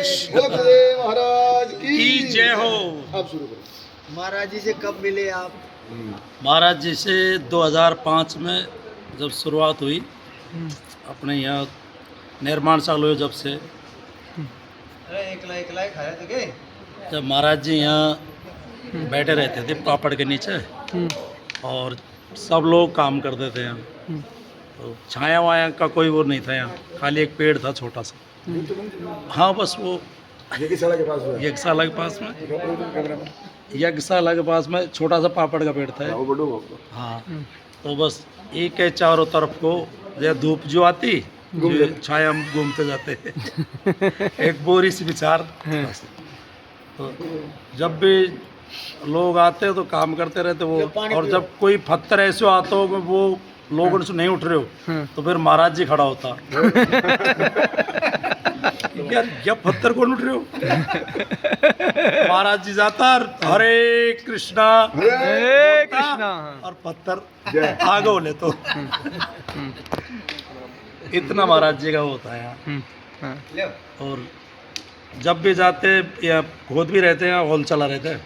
गुरुदेव महाराज की जय हो। आप शुरू करो। महाराज जी से कब मिले आप? महाराज जी से 2005 में जब शुरुआत हुई अपने यहाँ निर्माण चालू हुए जब से, अरे एकला खाया थे के? जब महाराज जी यहाँ बैठे रहते थे पापड़ के नीचे और सब लोग काम करते थे यहाँ, तो छाया वाया का कोई वो नहीं था यहाँ, खाली एक पेड़ था छोटा सा। हाँ बस वो यज्ञशाला के पास हुआ है। यज्ञशाला के पास में, कैमरा में। यज्ञशाला के पास में छोटा सा पापड़ का पेड़ था। वो बड़ो आपको। हाँ तो बस एक के चारों तरफ को ये धूप जो आती जो छाया हम घूमते जाते एक बोरी से विचार। तो जब भी लोग आते तो काम करते रहते वो, और जब कोई पत्थर ऐसे आता हो कि वो लोगों से नहीं उठ रहे हो तो फिर महाराज जी खड़ा होता यार क्या पत्थर कौन उठ रहे हो। महाराज जी जाता हरे कृष्णा और पत्थर आगे बोले तो इतना महाराज जी का होता है यहाँ। और जब भी जाते या खुद भी रहते हैं हॉल चला रहता है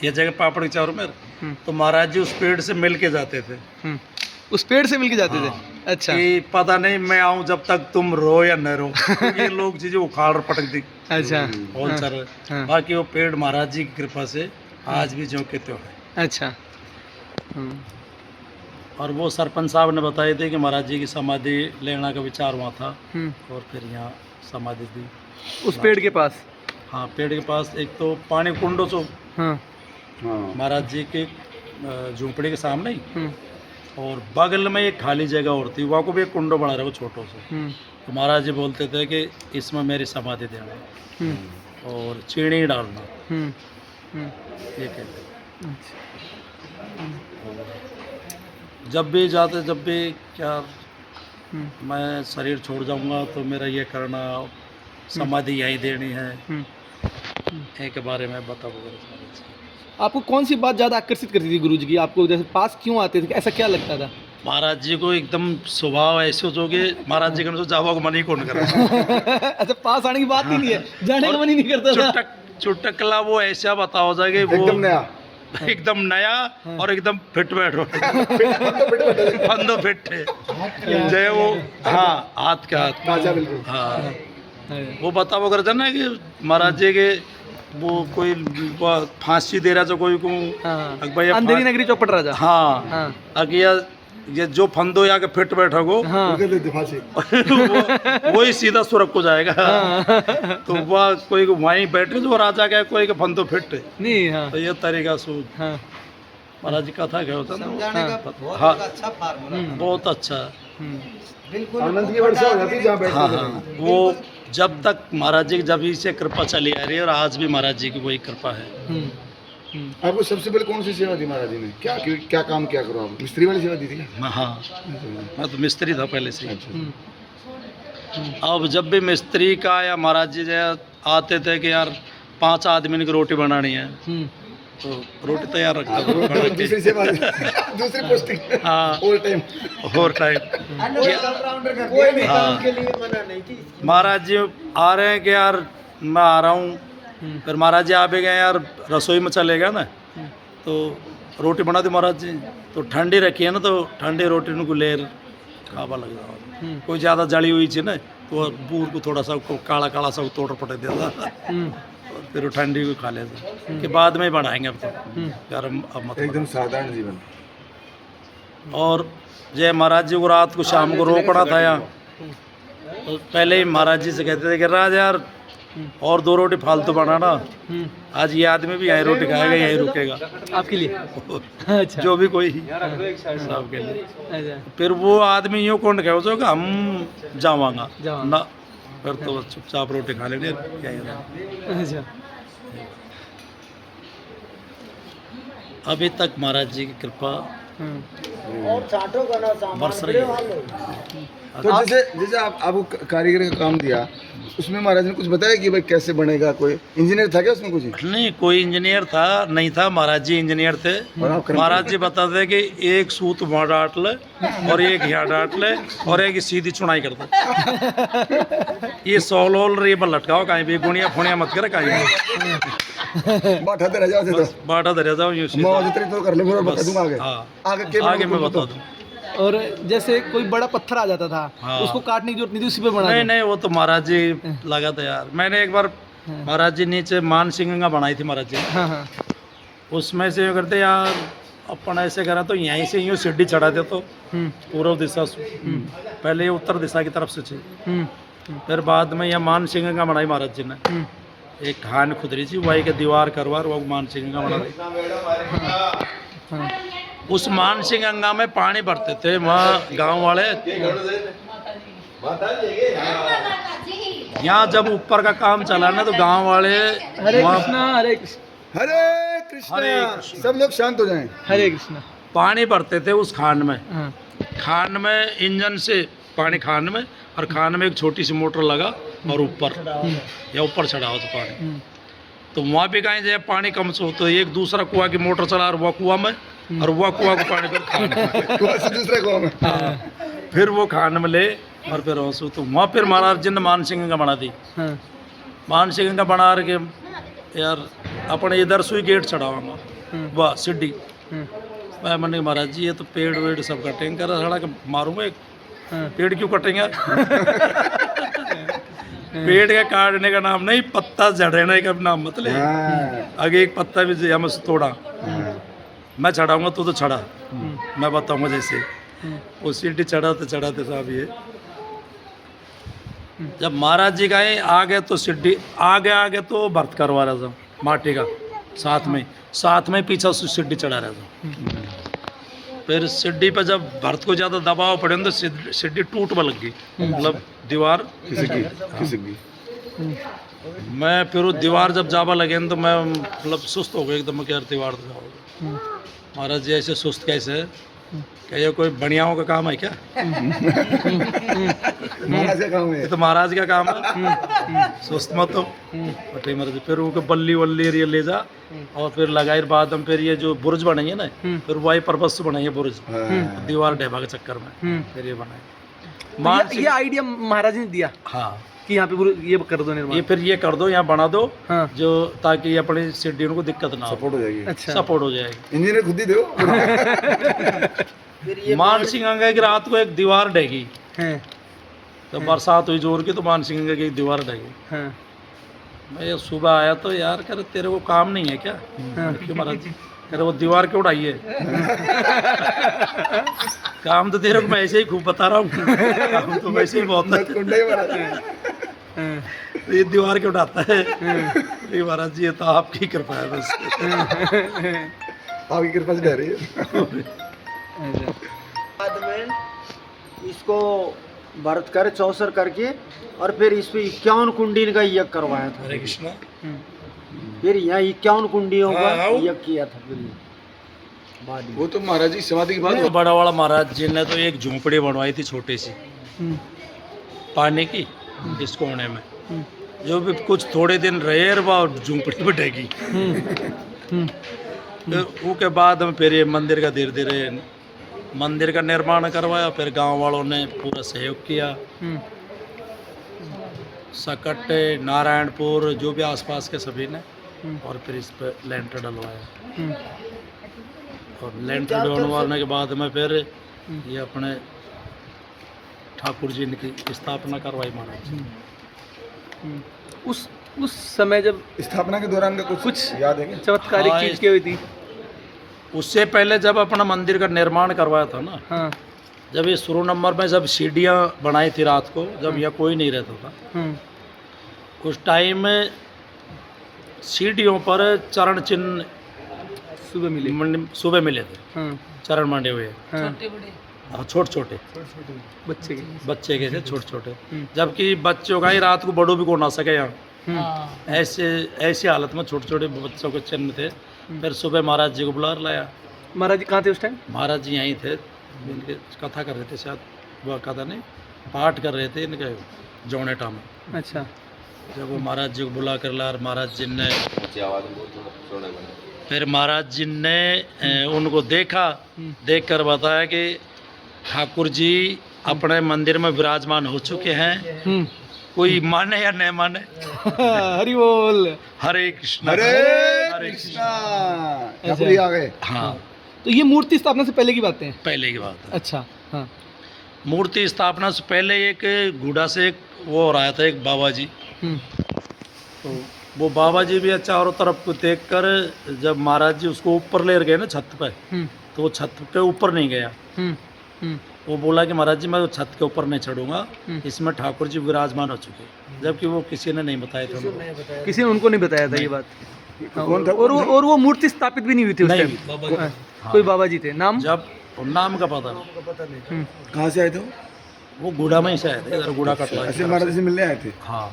ये जगह पापड़ के चारों में, तो महाराज जी उस पेड़ से मिल के जाते थे। उस पेड़ से मिलके जाते थे? हाँ। अच्छा। कि पता नहीं मैं आऊं जब तक तुम रो या न रो, ये लोग चीजें उखाड़ और पटक दी। अच्छा। हॉल चल रहा है। बाकी वो पेड़ महाराज जी की कृपा से आज भी जो के त्यों है। अच्छा। और वो सरपंच साहब ने बताए थे कि महाराज जी की समाधि लेना का विचार हुआ था और फिर यहाँ समाधि दी उस पेड़ के पास? हाँ पेड़ के पास। एक तो पानी कुंडो चो महाराज जी के झोंपड़ी के सामने ही, और बगल में एक खाली जगह और थी, वहाँ को भी एक कुंडो बना रहा वो छोटो से। तो महाराज जी बोलते थे कि इसमें मेरी समाधि देना और चीनी डालना, ये कहते। जब भी जाते, जब भी क्या मैं शरीर छोड़ जाऊंगा तो मेरा ये करना, समाधि यही देनी है, एक बारे में बताओ। आपको कौन सी बात ज़्यादा आकर्षित करती थी गुरुजी की? आपको जैसे पास क्यों आते थे, ऐसा क्या लगता था? महाराज जी को एकदम स्वभाव ऐसे हो कि महाराज जी का जावा को मन ही कौन कर अच्छा, पास आने की बात ही नहीं है, जाने का मन ही नहीं करता था। चुटकला वो ऐसा बताओ जाएगा वो एकदम नया और एकदम फिट बैठो फंदो फिट है जय वो। हाँ हाथ के हाथ। हाँ वो बताओ अगर जाना कि महाराज जी के वो कोई फांसी दे रहा था कोई को, अंधेरी नगरी चौपट राजा। हाँ अगिया ये जो फंदो या के फिट बैठा को वही सीधा सुरख को जाएगा। तो वह कोई वहीं बैठे जो राजा का कोई के फंदो फिट नहीं। हाँ। तो ये तरीका सूझ महाराज जी कथा क्या होता है। हाँ अच्छा फार्मूला, बहुत अच्छा। बिल्कुल आनंद की वर्षा हो जाती है जहाँ बैठते हाँ थे। हाँ वो जब तक महाराज जी की जब से कृपा चली आ रही है, और आज भी महाराज जी की वही कृपा है। आपको सबसे पहले कौन सी सेवा दी महाराज जी ने? क्या काम क्या करो आप? मिस्त्री वाली सेवा दी थी? हाँ मैं तो मिस्त्री था पहले से। अब जब भी मिस्त्री का या महाराज जी आते थे कि यार 5 आदमी की रोटी बनानी है तो रोटी तैयार रखता था। दूसरी सेवा दूसरी पोस्टिंग। हाँ ऑल टाइम और टाइम कोई भी काम के लिए मना नहीं थी। महाराज जी आ रहे हैं कि यार मैं आ रहा हूँ, फिर महाराज जी आ भी गए यार रसोई में चलेगा ना, तो रोटी बना दी महाराज जी, तो ठंडी रखी है ना, तो ठंडी रोटी को लेर खावा लग जाओ। कोई ज़्यादा जड़ी हुई थी ना तो बूर को थोड़ा सा काला काला सा तोड़ पटक देता और फिर वो ठंडी को खा लेते कि बाद में ही बढ़ाएंगे अब तो यार अब मत। एकदम साधारण जीवन। और जय महाराज जी को रात को शाम को रोकना था यहाँ, तो पहले ही महाराज जी से कहते थे कि राज यार और 2 रोटी फालतू बनाना, आज ये आदमी भी यही रोटी खाएगा यही रुकेगा आपके लिए। अच्छा। जो भी कोई सबके लिए। अच्छा। फिर वो आदमी यूँ कौन कहो जो कि हम जावांगा ना, फिर तो चुपचाप रोटी खा लेंगे यही। अच्छा। अभी तक महाराज जी की कृपा और साठों का ना सामान बरस बड़े रही है। वाले। तो जैसे आपको कारीगर का काम दिया, उसमें महाराज ने कुछ बताया कि भाई कैसे बनेगा? कोई इंजीनियर था क्या उसमें कुछ? नहीं, कोई इंजीनियर था नहीं था, महाराज जी इंजीनियर थे। और आप कर्मचारी? महाराज जी बताते कि एक सूत वहाँ डांट ले और एक यहाँ डांट ले और एक सीधी चुनाई कर दे। ये सॉल होल रे पर लटकाओ कहीं भी, गुणिया फुणिया मत करे कहीं भी, बैठाते रह जाओ से तो बाटा धरे जाओ यूं सीधा। मैं जितनी तो कर ले, मैं बता दूंगा आगे। हाँ, आगे आगे मैं बता दूँ। और जैसे कोई बड़ा पत्थर आ जाता था, हाँ। उसको काटने की जरूरत नहीं थी, उसी पे बना नहीं दो। नहीं, वो तो महाराज जी लगा था यार। मैंने एक बार महाराज जी नीचे मान सिंह बनाई थी महाराज जी, हाँ हाँ उसमें से करते यार अपन ऐसे करा तो यहीं से यूँ सीढ़ी चढ़ा दे तो पूर्व दिशा से, पहले ये उत्तर दिशा की तरफ से थी, फिर बाद में यह मान सिंह का बनाई महाराज जी ने। एक खान खुदरी थी वही के दीवार करवार वो मान सिंह का बना दी। उस मान सिंह गंगा में पानी भरते थे वहाँ गांव वाले। यहाँ जब ऊपर का काम चला ना तो गांव वाले हरे वहाँ कृष्णा हरे कृष्ण हरे हरे कृष्णा, कृष्णा। सब लोग शांत हो जाएं। हरे कृष्णा। पानी भरते थे उस खान में। हाँ खान में इंजन से पानी खान में, और खान में एक छोटी सी मोटर लगा और ऊपर या ऊपर चढ़ा हो तो पानी। तो वहाँ भी कहीं जाए पानी कम से हो तो एक दूसरा कुआ की मोटर चला और वह कुआ में, और वह कुआ को पानी फिर खान में, कुआं से दूसरे कुआं में। फिर वो खान में ले और फिर होसू। तो वहाँ फिर महाराज जी ने मान सिंह का बना दी। हाँ मान सिंह का बना के यार अपने इधर सुई गेट चढ़ावा वहाँ वाह सीढ़ी। मैं मैंने महाराज जी ये तो पेड़ वेड़ सब कटेंगे, कर सड़ा के मारूंगा एक। पेड़ क्यों कटेंगे? पेड़ का काटने का नाम नहीं, पत्ता झड़ने का नाम मतलब। हाँ, आगे एक पत्ता भी हम तोड़ा, हाँ। मैं चढ़ाऊंगा तो चढ़ा, मैं बताऊंगा जैसे। वो सीढ़ी चढ़ाते चढ़ाते साहब ये जब महाराज जी गए आगे तो सीढ़ी आगे आगे तो भर्त करवा रहा था माटी का, साथ में पीछा सीढ़ी चढ़ा रहा था। फिर सीढ़ी पे जब भर्त को ज़्यादा दबाव पड़े तो सीढ़ी टूटने लग गई, मतलब दीवार खिसक गई। मैं फिर वो दीवार जब जावा लगे तो मैं मतलब सुस्त हो गया एकदम कि यार दीवार तो जाओगे। महाराज जी ऐसे सुस्त कैसे है? क्या ये कोई बढ़ियाओं का काम है क्या? महाराज का काम है। ये तो महाराज का काम है, सुस्त मत हो। बटे महाराज फिर वो बल्ली वल्ली ये ले जा और फिर लगाए बाद हम फिर ये जो बुर्ज बनाइए ना, फिर वही पर्पज से बनाइए बुर्ज, हाँ। दीवार ढेबा के चक्कर में फिर ये बनाए। तो मान ये आइडिया महाराज ने दिया हाँ कि यहाँ पे ये कर दो निर्माण। ये फिर ये कर दो, यहाँ बना दो हाँ। जो ताकि अपनी सीढ़ियों को दिक्कत ना हो, सपोर्ट हो जाएगी। अच्छा सपोर्ट हो जाएगी। इंजीनियर खुद ही दो। मान सिंह गंगा की रात को एक दीवार ढहेगी, हैं जब बरसात हुई जोर की तो मान सिंह गंगा की एक दीवार ढहेगी। हाँ मैं ये सुबह आया तो यार कह रहे तेरे को काम नहीं है क्या? क्यों महाराज जी? कह रहे वो दीवार क्यों उड़ाई है? काम तो तेरे को मैं ऐसे ही खूब बता रहा हूँ, काम तो वैसे ही बहुत है। कुंडा ही महाराज। तो ये दीवार क्यों उठाता है? ये महाराज जी ये तो आपकी कृपा है बस। आपकी कृपा से डर रही है। बाद में इसको भरत कर चौसर करके और फिर इस पे 51 कुंडी का यज्ञ करवाया था। हरे कृष्णा। फिर यहाँ 51 कुंडियों का हाँ। यज्ञ किया था फिर बाद में। वो तो महाराज जी समाधि के बाद तो बड़ा वाला महाराज जी ने तो एक झोंपड़ी बनवाई थी छोटी सी पानी की इस कोने में, जो भी कुछ थोड़े दिन रहे और वो झोंपड़ी में ढहेगी। फिर उसके बाद हम फिर ये मंदिर का धीरे धीरे मंदिर का निर्माण करवाया। फिर गांव वालों ने पूरा सहयोग किया, सकट्टे नारायणपुर जो भी आसपास के सभी ने, और फिर इस पर लेंटर डलवाया। और लेंटर डलवाने के बाद में फिर ये अपने ठाकुर जी की स्थापना करवाई महाराज जी। उस समय जब स्थापना के दौरान का कुछ याद है क्या? चमत्कारिक हाँ, चीज क्या हुई थी? उससे पहले जब अपना मंदिर का निर्माण करवाया था ना, हाँ जब ये शुरू नंबर में जब सीढ़ियाँ बनाई थी रात को, जब यहाँ कोई नहीं रहता था, उस टाइम में सीढ़ियों पर चरण चिन्ह सुबह मिले थे, चरण मांडे हुए छोटे छोटे बच्चे के थे छोटे छोटे, जबकि बच्चों का ही रात को बड़ों भी को ना सके यहाँ, ऐसी हालत में छोटे छोटे बच्चों के चिन्ह थे। फिर सुबह महाराज जी को बुला लाया। महाराज जी कहाँ थे उस टाइम? महाराज जी यहीं थे इनके कथा कर रहे थे शायद, वह कथा नहीं, पाठ कर रहे थे इनके जौनेटा में। अच्छा। जब वो महाराज जी को बुला कर ला, महाराज जी ने फिर महाराज जी ने उनको देखा, देख कर बताया कि ठाकुर जी अपने मंदिर में विराजमान हो चुके हैं, कोई माने या नहीं माने। हरि बोल। हरे कृष्ण हरे कृष्णा, ठाकुर जी आ गए। हाँ, तो ये मूर्ति स्थापना से पहले की बातें हैं? पहले की बात है। अच्छा। हाँ। मूर्ति स्थापना से पहले एक गुड़ा से एक वो हो रहा था, एक बाबा जी। तो वो बाबा जी भी चारों तरफ को देख कर जब महाराज जी उसको ऊपर ले गए ना छत पे, तो वो छत के ऊपर नहीं गया। वो बोला कि महाराज जी मैं छत के ऊपर नहीं चढ़ूंगा, इसमें ठाकुर जी विराजमान हो चुके, जबकि वो किसी ने नहीं बताया था उनको। किसी ने उनको नहीं बताया था ये बात। कौन था? और वो मूर्ति स्थापित भी नहीं हुई थी उस नहीं टाइम? हाँ। कोई बाबा जी थे, नाम? जब नाम का पता नहीं। कहाँ से आए थे वो गुड़ा में ही से आए थे, इधर गुड़ा कटवा। ऐसे महाराज जी से मिलने आए थे? हाँ,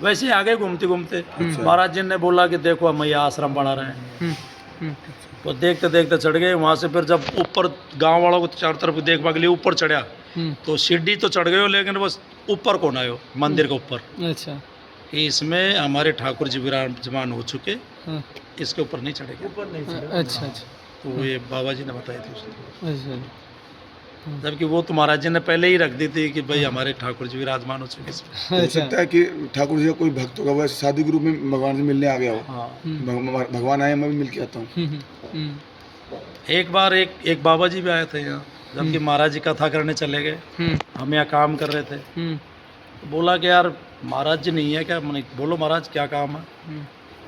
वैसे ही आगे घूमते घूमते महाराज जी ने बोला कि देखो हम यहाँ आश्रम बना रहे हैं। वो देखते देखते चढ़ गए वहाँ से। फिर जब ऊपर गांव वालों को चारों तरफ देखने के लिए ऊपर चढ़ा, तो सीढ़ी तो चढ़ गए हो, लेकिन बस ऊपर कौन आयो मंदिर के ऊपर। अच्छा। कि इसमें हमारे ठाकुर जी विराजमान हो चुके, इसके ऊपर नहीं चढ़ेगा। ऊपर नहीं चढ़ेगा। अच्छा अच्छा। तो ये बाबा जी ने बताई थी उसने। अच्छा। जबकि वो तो महाराज जी ने पहले ही रख दी थी कि भाई हमारे ठाकुर जी विराजमान हो चुके इसमें। हो सकता है कि ठाकुर जी का कोई भक्त होगा, वैसे साधु के रूप में भगवान से मिलने आ गया हो। हाँ, भगवान आए, मैं भी मिल के आता हूँ। एक बार एक बाबा जी भी आए थे यहाँ, जबकि महाराज जी कथा करने चले गए, हम यहाँ काम कर रहे थे। तो बोला कि यार महाराज जी नहीं है क्या? मैंने बोलो महाराज क्या काम है?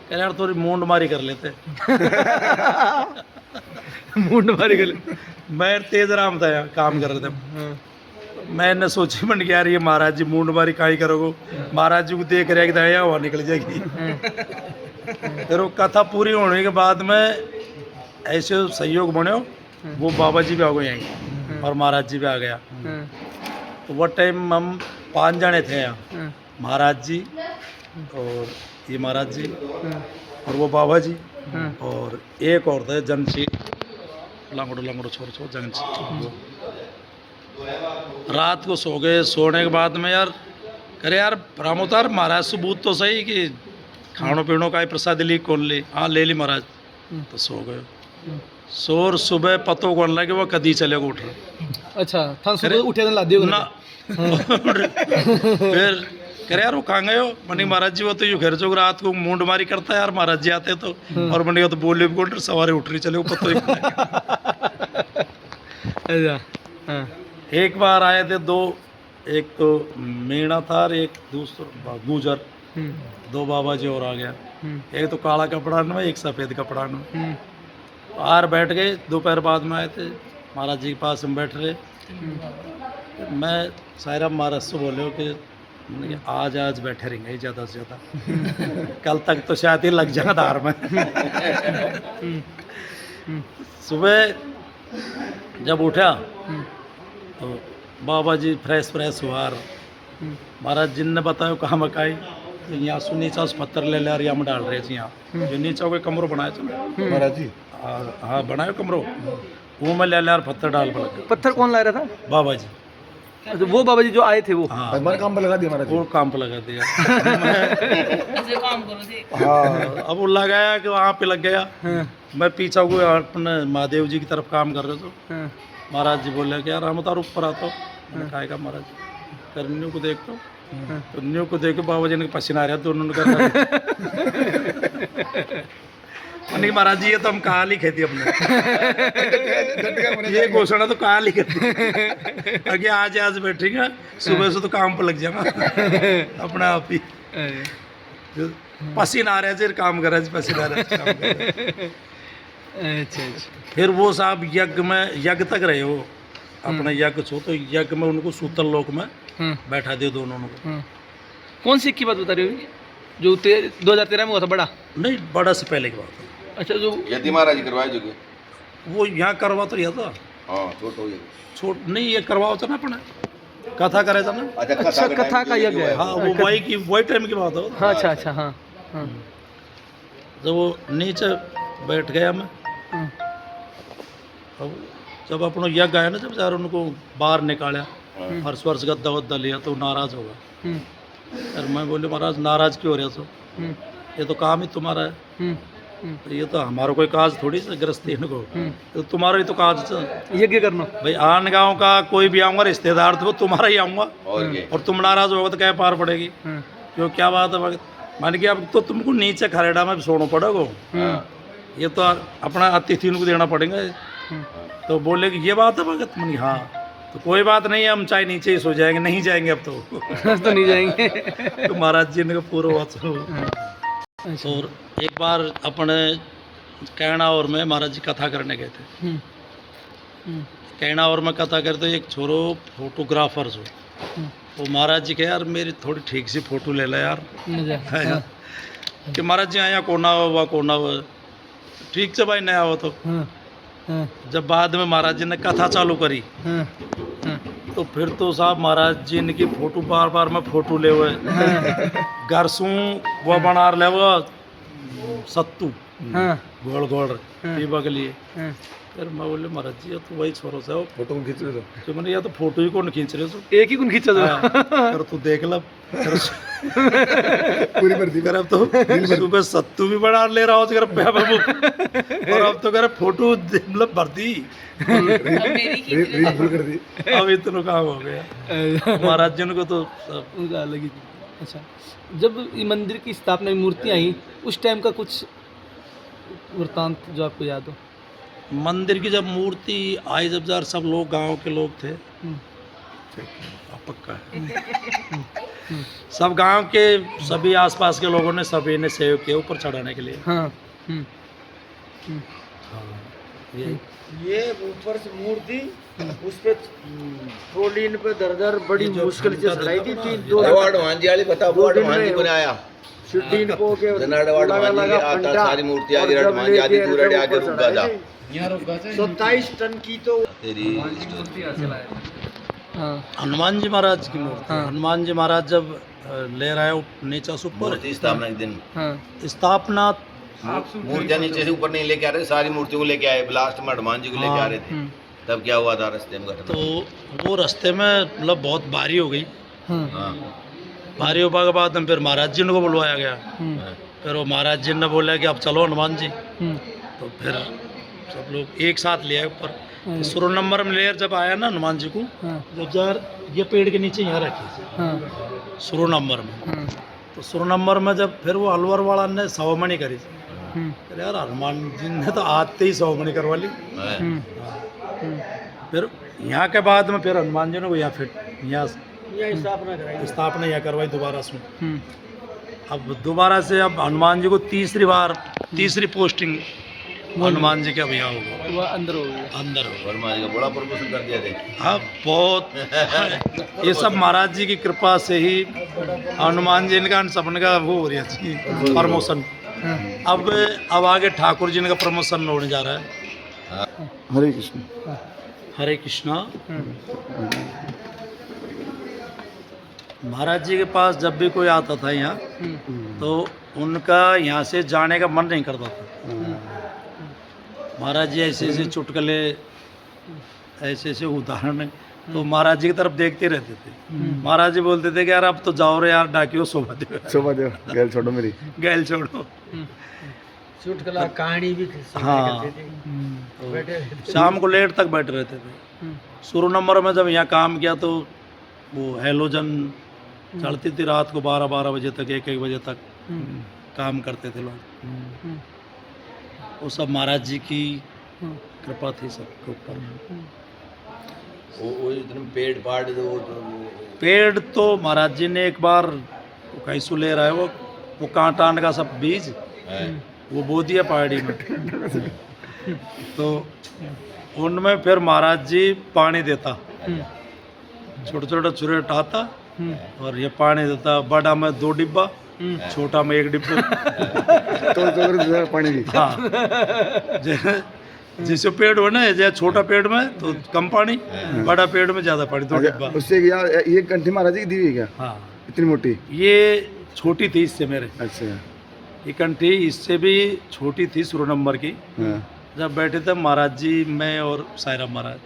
कह रहे यार थोड़ी मूंड मारी कर लेते। मुंड मारी गले। मैं तेज राम था यहाँ काम कर रहे थे। मैंने सोची बन गया यार ये महाराज जी मूंड मारी काई करोगे, महाराज जी को देख रहे कि यहाँ हवा निकल जाएगी। फिर वो कथा पूरी होने के बाद में ऐसे सहयोग बने, वो बाबा जी भी आ गए यहीं और महाराज जी भी आ गया। तो वो टाइम हम 5 जने थे यहाँ, महाराज जी और ये महाराज जी और वो बाबा जी और एक और थे जनसी, लंगड़ो लंगड़ो छोड़ छोड़ जनसी। रात को सो गए। सोने के बाद में यार करे यार रामोतार महाराज सबूत तो सही कि खानो पीनो का ही प्रसाद ली कौन ली? हाँ ले ली महाराज। तो सो गए। सोर सुबह पतो कौन लगे वो कदी चले को उठ रहे। अच्छा था सुबह उठे ला दियो ना। फिर कह यार वो कहाँ गए हो? मनी महाराज जी वो तो यूँ घर चौक रात को मुंड मारी करता है यार महाराज जी आते तो, और मैंने तो बोले भी सवारे उठ रही चले ऊपर तो। एक बार आए थे दो, एक तो मीणा था और एक दूसरा गुजर, 2 बाबा जी और आ गया। एक तो काला कपड़ा में, एक सफ़ेद कपड़ा में। बाहर बैठ गए। दोपहर बाद में आए थे महाराज जी के पास हम बैठ रहे। मैं सायरा महाराज से बोले हो कि आज बैठे रहेंगे ज़्यादा से ज़्यादा, कल तक तो शायद ही लग जाएगा धार में। सुबह जब उठा तो बाबा जी फ्रेश हुआ। महाराज जी ने बताया कहाँ मकाई, तो यहाँ सु नीचा उस पत्थर ले ले यहाँ में डाल रहे थे। यहाँ जो नीचा कोई कमरो बनाया था महाराज जी, हाँ बनाया कमरो, वो में ले यार पत्थर डाल पड़। पत्थर कौन ला रहा था? बाबा जी। अच्छा, वो बाबा जी जो आए थे वो? हाँ, हमारे काम पर लगा दिया महाराज जी। वो काम पे लगा दिया। हाँ, अब वो लगाया कि वहाँ पे लग गया। मैं पीछा को अपने महादेव जी की तरफ काम कर रहे थे। महाराज जी बोले कि यार हम तार ऊपर आता हूँ। मैंने कहा महाराज जी कर न्यू को देखता हूँ, तो न्यू को देख के बाबा जी ने पसीना आ रहा तो उन्होंने कहा महाराज जी ये तो हम कहा लिखे थी अपने। ये घोषणा तो कहा लिखे थी आगे आज बैठेंगे, सुबह से तो काम पर लग जाएगा अपने आप ही। पसीना आ रहा है काम कर रहा है, पसीना आ रहा है। अच्छा। फिर वो साहब यज्ञ तक रहे हो अपना यज्ञ छो, तो यज्ञ में उनको सूतल लोक में बैठा दिया दोनों को। कौन सी की बात बता रहे हो? जो 2013 में हुआ था बड़ा? नहीं, बड़ा से पहले की बात है। अच्छा, जो यदि महाराज करवाए जो वो यहाँ करवा तो रहा था। हाँ, छोट नहीं, ये करवाओ था ना अपने कथा करे था ना। अच्छा, कथा का यज्ञ है। हाँ, वो वही टाइम की बात है। हाँ, अच्छा। हाँ। जब वो नीचे बैठ गया मैं, अब जब अपनों यज्ञ आया ना, जब यार उनको बाहर निकाला, फर्श वर्ष गद्दा वद्दा लिया, तो नाराज होगा। यार मैं बोले महाराज नाराज क्यों हो रहे हो? ये तो काम ही तुम्हारा है, तो ये तो हमारा कोई काज थोड़ी सा गृहस्थी इनको, तो तुम्हारा ही तो काज है। यज्ञ करना भाई आन गाँव का कोई भी आऊँगा रिश्तेदार तो वो तुम्हारा ही आऊँगा, और तुम नाराज होगा तो क्या पार पड़ेगी? क्यों क्या बात है भगत? मान के अब तो तुमको नीचे खरेड़ा में सोना पड़ेगा, ये तो अपना अतिथि को देना पड़ेगा। तो बोले कि ये बात है भगत? मैंने हाँ, तो कोई बात नहीं है, हम चाहे नीचे ही सो जाएंगे, नहीं जाएंगे अब तो। तो नहीं जाएंगे। तो महाराज जी ने पूरा वाचो। और एक बार अपने कैना और में महाराज जी कथा करने गए थे। कैना और में कथा करते एक छोरो फोटोग्राफर जो, वो महाराज जी के यार मेरी थोड़ी ठीक सी फोटो ले ला यार, कि महाराज जी आया कोना हुआ कोना हुआ, ठीक से भाई नया हो। तो जब बाद में महाराज जी ने कथा चालू करी, तो फिर तो साहब महाराज जी ने की फोटो बार बार में फोटो ले हुए घर सू वो बना ले वो सत्तू गोल गोल पीबा के लिए। फिर मैं बोले महाराज जी ये तो वही छोरो से फोटो को खींच रहे हो? तो मैंने या तो फोटो ही कौन खींच रहे हो, एक ही कौन खींचा था? कर तू देख लब पूरी भर्ती कर, अब तो सुबह सत्तू भी बना ले रहा हो और अब तो कर फोटो मतलब भरती रील फुल कर दी। अब इतना काम हो गया महाराज जी को तो उनका अलग ही। अच्छा, जब ये मंदिर की स्थापना में मूर्ति आई, उस टाइम का कुछ वृतांत जो आपको याद हो? मंदिर की जब मूर्ति आई, जब यार सब लोग गांव के लोग थे, पक्का है सब गांव के सभी आसपास के लोगों ने सभी ने सहयोग किया ऊपर चढ़ाने के लिए। हाँ। ये ऊपर से मूर्ति उस पे ट्रोली पे दर बड़ी मुश्किल से चढ़ाई थी। दो हनुमान जी वाली बताओ, वो हनुमान जी को ने आया दिन को के हनुमान जी के आता सारी मूर्ति आगे हनुमान जी आदि दूर आके रुक गया था। 27 टन की तो तेरी हनुमान जी महाराज की मूर्ति। हनुमान जी महाराज जब ले रहे हो नीचे से ऊपर, मूर्ति स्थापना के दिन स्थापना मूर्तियां नीचे से ऊपर नहीं लेके आ रहे, सारी मूर्तियों को लेके आए। लास्ट में हनुमान जी को लेके आ रहे थे, तब क्या हुआ था रास्ते में घटना? तो वो रास्ते में मतलब बहुत भारी हो गई। हाँ भारी होने के बाद में फिर महाराज जी को बुलवाया गया। फिर वो महाराज जी ने बोला कि अब चलो हनुमान जी। तो फिर सब लोग एक साथ ले आए ऊपर। शुरू नंबर में लेयर जब आया ना हनुमान जी को, जब यार ये पेड़ के नीचे यहाँ रखी शुरू नंबर में, तो शुरू नंबर में जब फिर वो अलवर वाला ने सवामणि करी, फिर यार हनुमान जी ने तो आते ही सवामणि करवा ली। फिर यहाँ के बाद में फिर हनुमान जी ने को यहाँ फिर यहाँ स्थापना यहाँ करवाई दोबारा से। अब दोबारा से अब हनुमान जी को तीसरी पोस्टिंग हनुमान जी का भैया होगा, वो अंदर हो गया। अंदर होगा। हनुमान जी का बड़ा प्रमोशन कर दिया थे। हाँ बहुत ये सब महाराज जी की कृपा से ही हनुमान जी का सबने का वो हो रही है प्रमोशन। अब आगे ठाकुर जी का प्रमोशन होने जा रहा है। हरे कृष्ण। हरे कृष्णा। महाराज जी के पास जब भी कोई आता था यहाँ, तो उनका यहाँ से जाने का मन नहीं करता था। महाराज जी ऐसे ऐसे चुटकुले, ऐसे ऐसे उदाहरण, तो महाराज जी की तरफ देखते रहते थे। महाराज जी बोलते थे कि यार अब तो जाओ रे यार, डाकियो शोभा दो, गैल छोड़ो मेरी, गैल छोड़ो। चुटकुला कहानी भी हाँ, तो शाम को लेट तक बैठे रहते थे। शुरू नंबर में जब यहाँ काम किया तो वो हेलोजन चढ़ती थी रात को 12 बजे तक, 1 बजे तक काम करते थे लोग। वो सब महाराज जी की कृपा थी सबके ऊपर। वो इतने पेड़ तो महाराज जी ने एक बार कैसू ले रहा है वो कांटान का सब बीज वो बो दिया पहाड़ी में। तो उनमें फिर महाराज जी पानी देता, छोटा छोटा चूरे उठाता और ये पानी देता। बड़ा में 2 डिब्बा, छोटा में 1 डिब्बा। तो पानी भी। हाँ, जैसे पेड़ हो ना, जैसे छोटा पेड़ में तो कम पानी, बड़ा पेड़ में ज़्यादा पानी, 2 डिब्बा। उससे ये कंठी महाराज जी की दी हुई क्या? हाँ, इतनी मोटी? ये छोटी थी इससे मेरे। अच्छा। ये कंठी इससे भी छोटी थी शुरू नंबर की। हाँ। जब बैठे थे महाराज जी, मैं और साईराम महाराज,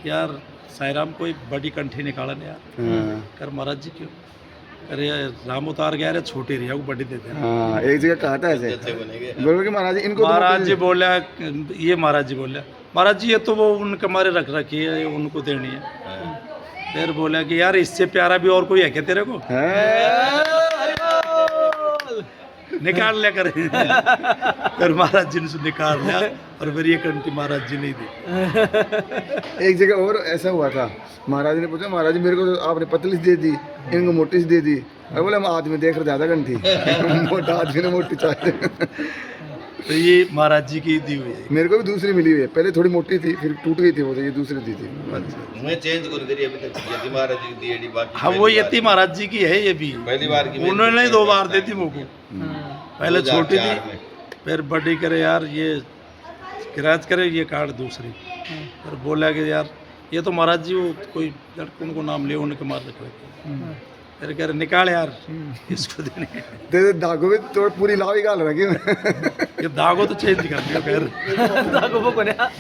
यार साईराम कोई बड़ी कंठी निकाला नहीं यार। हाँ कर महाराज जी क्यों? अरे यार राम उतार गया, अरे छोटी रही है, वो बड़ी देते हैं। हाँ, एक जगह कहा था ऐसे, जैसे बनेंगे बोलो कि महाराज जी इनको तो महाराज मोटी जी बोला, ये महाराज जी बोला, महाराज जी ये तो वो उनके मारे रख रखी है, ये उनको देनी है। हाँ। फिर बोला कि यार इससे प्यारा भी और कोई है क्या तेरे को? हैं? निकाल लिया कर। फिर महाराज जी ने उसे निकाल लिया और फिर ये कंठी महाराज जी नहीं दी। एक जगह और ऐसा हुआ था, महाराज ने पूछा, महाराज जी मेरे को तो आपने पतली सी दे दी, इनको मोटी सी दे दी। और बोले हम आदमी देख रहे ज़्यादा कंठी, मोटा आदमी ने मोटी चाहिए। तो ये महाराज जी की दी हुई है। मेरे को भी दूसरी मिली हुई है, पहले थोड़ी मोटी थी, फिर टूट गई थी वो, तो ये दूसरी दी थी। मैं चेंज कर करी अभी तक यति महाराज जी की दी बाकी हाँ वो यति महाराज जी की है ये भी, पहली बार की उन्होंने ही 2 बार दी थी मुझको। पहले छोटी 2004 थी, में। फिर बड़ी करे यार ये किरायत करे, ये कार्ड दूसरी। फिर बोला कि यार ये तो महाराज जी वो कोई लड़कों को नाम लिया, उनके मार रखे। फिर कह रहे निकाल यार इसको देने। दे दागो भी तो पूरी लावी गाल रखी। ये दागो तो चेंज कर दिया फिर। धागों को कोन्या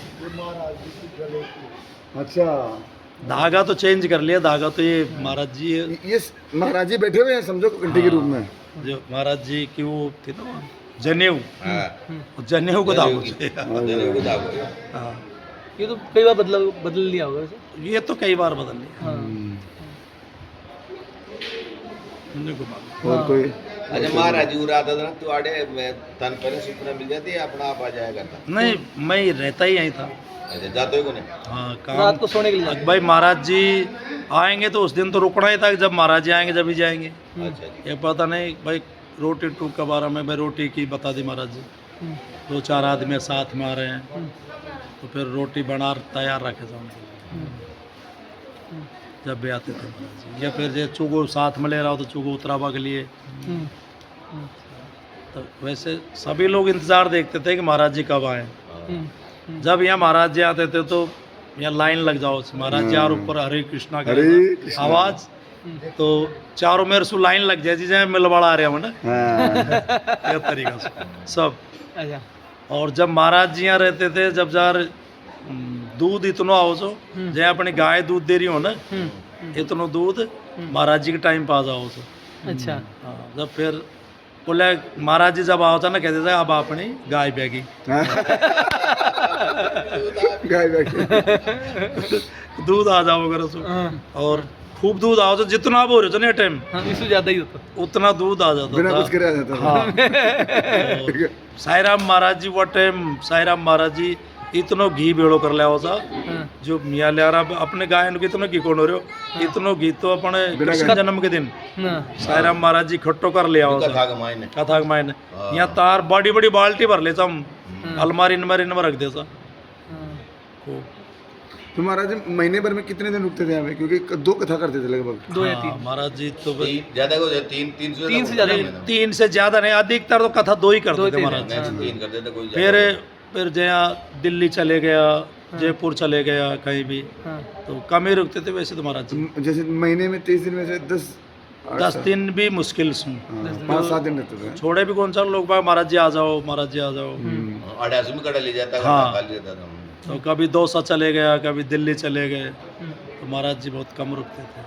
अच्छा, धागा तो चेंज कर लिया, धागा तो ये महाराज जी है, ये महाराज जी बैठे हुए हैं समझो कंठी के रूप में। जो महाराज जी की वो थी ना जनेऊ, हाँ जनेऊ को धागो से। जनेऊ को दागो। हाँ ये तो कई बार बदल लिया होगा वैसे। ये तो कई बार बदल लिया। हाँ मुझे को मालूम। और कोई अच्छा महाराज जी उड़ा था ना तू आड़े मैं तन पर सूचना मिल जाती है अपना आप आ जाया करता। नहीं मैं रहता ही यहीं था। अच्छा जाते हो नहीं? हाँ रात काम को सोने के लिए भाई महाराज जी आएंगे तो उस दिन तो रुकना ही था कि जब महाराज जी आएंगे जब ही जाएंगे। अच्छा जी। ये पता नहीं भाई रोटी टूक के बारे में, भाई रोटी की बता दी महाराज जी, 2-4 आदमी साथ में आ रहे हैं तो फिर रोटी बना तैयार रखे थे उनके लिए जब भी आते थे महाराज जी। या फिर जो चुगो साथ में ले रहा हो तो चुगो उतरावा के लिए। तो वैसे सभी लोग इंतज़ार देखते थे कि महाराज जी कब आए। जब यहाँ महाराज जी आते थे तो यहाँ लाइन लग जाओ, महाराज जी और ऊपर हरे कृष्णा हरे का कृष्णा। आवाज़, तो चारों मेरे से लाइन लग जाए जी जहाँ मिलवाड़ा आ रहे हो ना, हाँ। ये तरीका से सब। अच्छा और जब महाराज जी यहाँ रहते थे, जब जार दूध इतना आओ सो जहाँ अपनी गाय दूध दे रही हो ना, इतना दूध महाराज जी के टाइम पास आओ सो। अच्छा हाँ जब फिर बोले महाराज जी जब आओ था ना, कहते थे अब अपनी गाय बैगी गाय बैठी। दूध आ जाओ अगर सो, और खूब दूध आओ तो जितना आप हो रहे हो ना टाइम हाँ इससे ज़्यादा ही होता। उतना दूध आ जाता बिना था। कुछ करे आ जाता था। हाँ साईराम महाराज जी वो टाइम, साईराम महाराज जी इतनो घी भेड़ो कर लिया था जो मियाँ ले रहा अपने गाय को, इतना घी कौन हो रहे हो, इतनो घी तो अपने कृष्ण जन्म के दिन साईराम महाराज जी खट्टो कर लिया कथा होता का मायने कथा के मायने। यहाँ तार बड़ी बड़ी बाल्टी भर लेता हम, अलमारी में रख देता। खूब तो महाराज जी महीने भर में कितने दिन रुकते थे यहाँ पे, क्योंकि 2 कथा करते थे लगभग। 2 या हाँ, 3 महाराज जी तो बस ज्यादा को 3 से ज्यादा नहीं। 3 से ज्यादा नहीं, अधिकतर तो कथा 2 ही करते थे महाराज जी। 3 कर देते कोई फिर जहाँ दिल्ली चले गया, जयपुर चले गया कहीं भी, तो कम ही रुकते थे वैसे तो महाराज जी। जैसे महीने में 30 दिन में से 10 दिन भी मुश्किल से 5-7 दिन रहते थे। छोड़े भी कौन सा लोग भाई महाराज जी आ जाओ, महाराज जी आ जाओ। 250 में कड़ा ले जाता हाँ। खा लेता था। तो कभी दौसा चले गया, कभी दिल्ली चले गए, तो महाराज जी बहुत कम रुकते थे।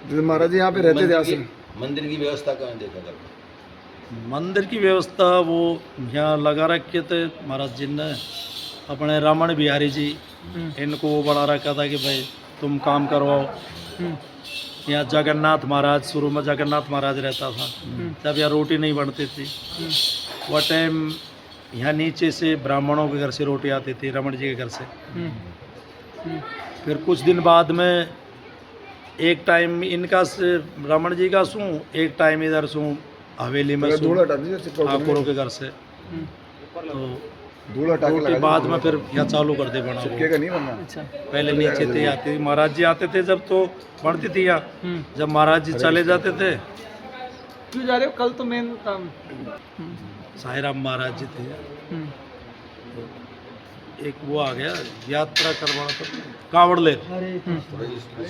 जैसे महाराज जी यहाँ पे रहते थे आश्रम। मंदिर की व्यवस्था कहाँ देखा करते? मंदिर की व्यवस्था वो यहाँ लगा रखे थे महाराज जी ने, अपने रमन बिहारी जी इनको वो बड़ा रखा था कि भाई तुम काम करवाओ। यहाँ जगन्नाथ महाराज, शुरू में जगन्नाथ महाराज रहता था, जब यहाँ रोटी नहीं बनती थी वह टाइम यहाँ नीचे से ब्राह्मणों के घर से रोटी आती थी, रमन जी के घर से। फिर कुछ दिन बाद में एक टाइम इनका से रमन जी का सूँ, एक टाइम इधर सूँ हवेली में सूँ धूल हटा दीजिए, ठाकुरों के घर से। तो धूल हटा के रोटी लगा बाद में फिर यहाँ चालू कर दे बना। चिपकेगा नहीं बनना। अच्छा पहले नीचे थे आते, महाराज जी आते थे जब तो बनती थी यहाँ, जब महाराज जी चले जाते थे। क्यों जा रहे हो? कल तो मेन काम। साईराम महाराज जी थे, एक वो आ गया यात्रा करवाना था, कांवड़ ले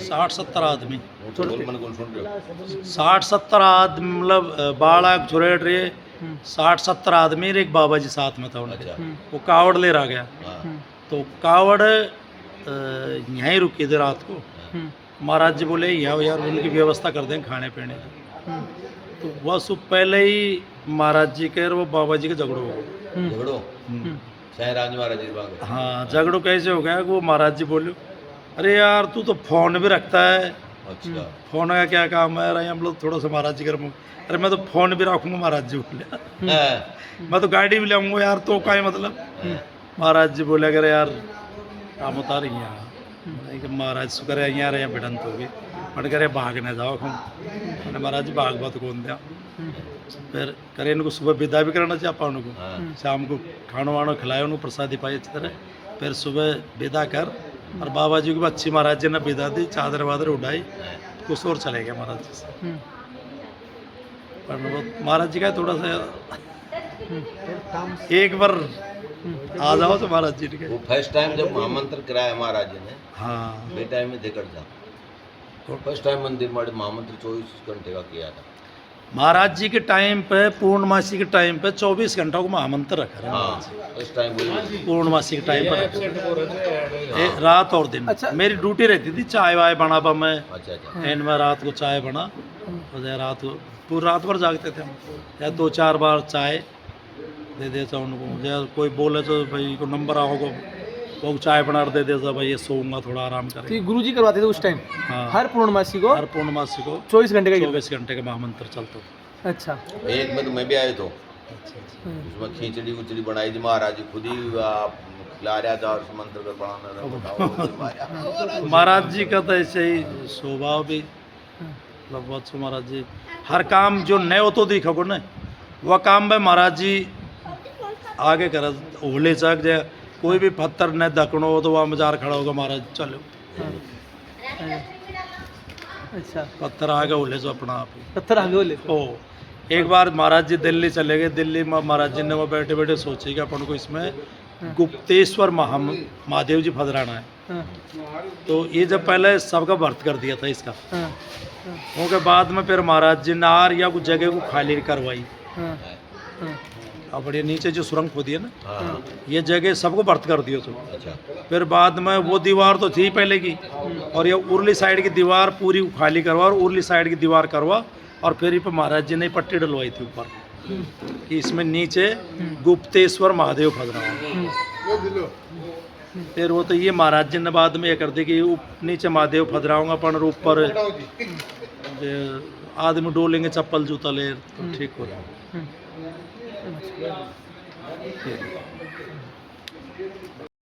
60-70 आदमी, बोल मन कौन सुन रहे हो? 60-70 आदमी, मतलब बाड़ा छोड़े रहे 60-70 आदमी और एक बाबा जी साथ में था उनके। अच्छा वो कावड़ ले रहा गया, हाँ तो कावड़ यहीं रुकी थी रात को। महाराज जी बोले यार उनकी व्यवस्था कर दें खाने पीने की। तो वह सुबह पहले ही महाराज जी के और वो बाबा जी के झगड़ो हो गए। झगड़ो शाहराज महाराज जी बाग हाँ, झगड़ो कैसे हो गया कि वो महाराज जी बोले अरे यार तू तो फोन भी रखता है, अच्छा फोन का क्या काम है? अरे हम लोग थोड़ा सा महाराज जी कर, अरे मैं तो फोन भी रखूँगा। महाराज जी बोले हाँ, मैं तो गाड़ी भी लाऊंगा यार, तो का है मतलब। महाराज जी बोले अगर यार काम उतार यहाँ महाराज शुक्र है यहाँ रहे भिड़ंत होगी बट करे भाग न जाओ हम। मैंने महाराज जी भाग बात कौन दिया। फिर करे इनको सुबह विदा भी करना चाहिए अपन को, हाँ। शाम को खाना वाना खिलाए उनको प्रसादी पाई अच्छी तरह। फिर सुबह विदा कर और बाबा जी को भी अच्छी महाराज जी ने विदा दी, चादर वादर उड़ाई, कुछ और चले गए महाराज जी से। पर वो महाराज जी का थोड़ा सा एक बार आ जाओ तो महाराज जी के। वो फर्स्ट टाइम जब महामंत्र कराया महाराज जी ने हाँ बे टाइम में देखकर जा तो फर्स्ट टाइम मंदिर में महामंत्र 24 घंटे का किया था। महाराज जी के टाइम पे पूर्णमासी के टाइम पे 24 घंटों को महामंत्र रखा है। हाँ फर्स्ट टाइम बोली पूर्णमासी के टाइम पर रखा। रात और दिन अच्छा। मेरी ड्यूटी रहती थी, चाय वाय बना पा मैं अच्छा अच्छा एंड में रात को चाय बना और रात को पूरी रात भर जागते थे हम। या 2-4 बार चाय दे देता उनको, या कोई बोले तो भाई को नंबर आओगे वो चाय बना दे देता भाई ये सोऊंगा थोड़ा आराम तो ये करें। गुरुजी करवाते थे उस टाइम हाँ हर पूर्णमासी को हर पूर्णमासी को 24 घंटे का ही? 24 घंटे का महामंत्र चलता था। अच्छा। एक में तो मैं भी आया तो उसमें खिचड़ी उचड़ी बनाई थी महाराज जी खुद ही आप खिला रहा था और उस मंत्र का पढ़ाना। महाराज जी का तो ऐसे ही स्वभाव भी मतलब बहुत सो महाराज जी हर काम जो नए हो तो देखोगे ना वह काम में महाराज जी आगे कर ओले चक जाए कोई भी पत्थर न दकड़ो हो तो वहाँ मजार खड़ा होगा महाराज चलो अच्छा, पत्थर आगे ओले जो अपना आप ही। पत्थर आगे बोले ओ एक बार महाराज जी दिल्ली चले गए। दिल्ली में महाराज जी ने वो बैठे बैठे सोचे कि अपन को इसमें गुप्तेश्वर महादेव जी फदराना है। हाँ, तो ये जब पहले सबका व्रत कर दिया था इसका, हाँ, उसके बाद में फिर महाराज जी ने आर या कुछ जगह को खाली करवाई। हाँ, हाँ, अब बढ़िया नीचे जो सुरंग खोदी है ना हाँ ये जगह सबको व्रत कर दिया तो अच्छा फिर बाद में वो दीवार तो थी पहले की और ये उरली साइड की दीवार पूरी खाली करवा और उरली साइड की दीवार करवा और फिर पर महाराज जी ने पट्टी डलवाई थी ऊपर कि इसमें नीचे गुप्तेश्वर महादेव फदराऊंगा। फिर वो तो ये महाराज जी ने बाद में ये कर दी कि नीचे महादेव फदराऊंगा अपन और ऊपर आदमी डोलेंगे चप्पल जूता ले तो ठीक हो रहा।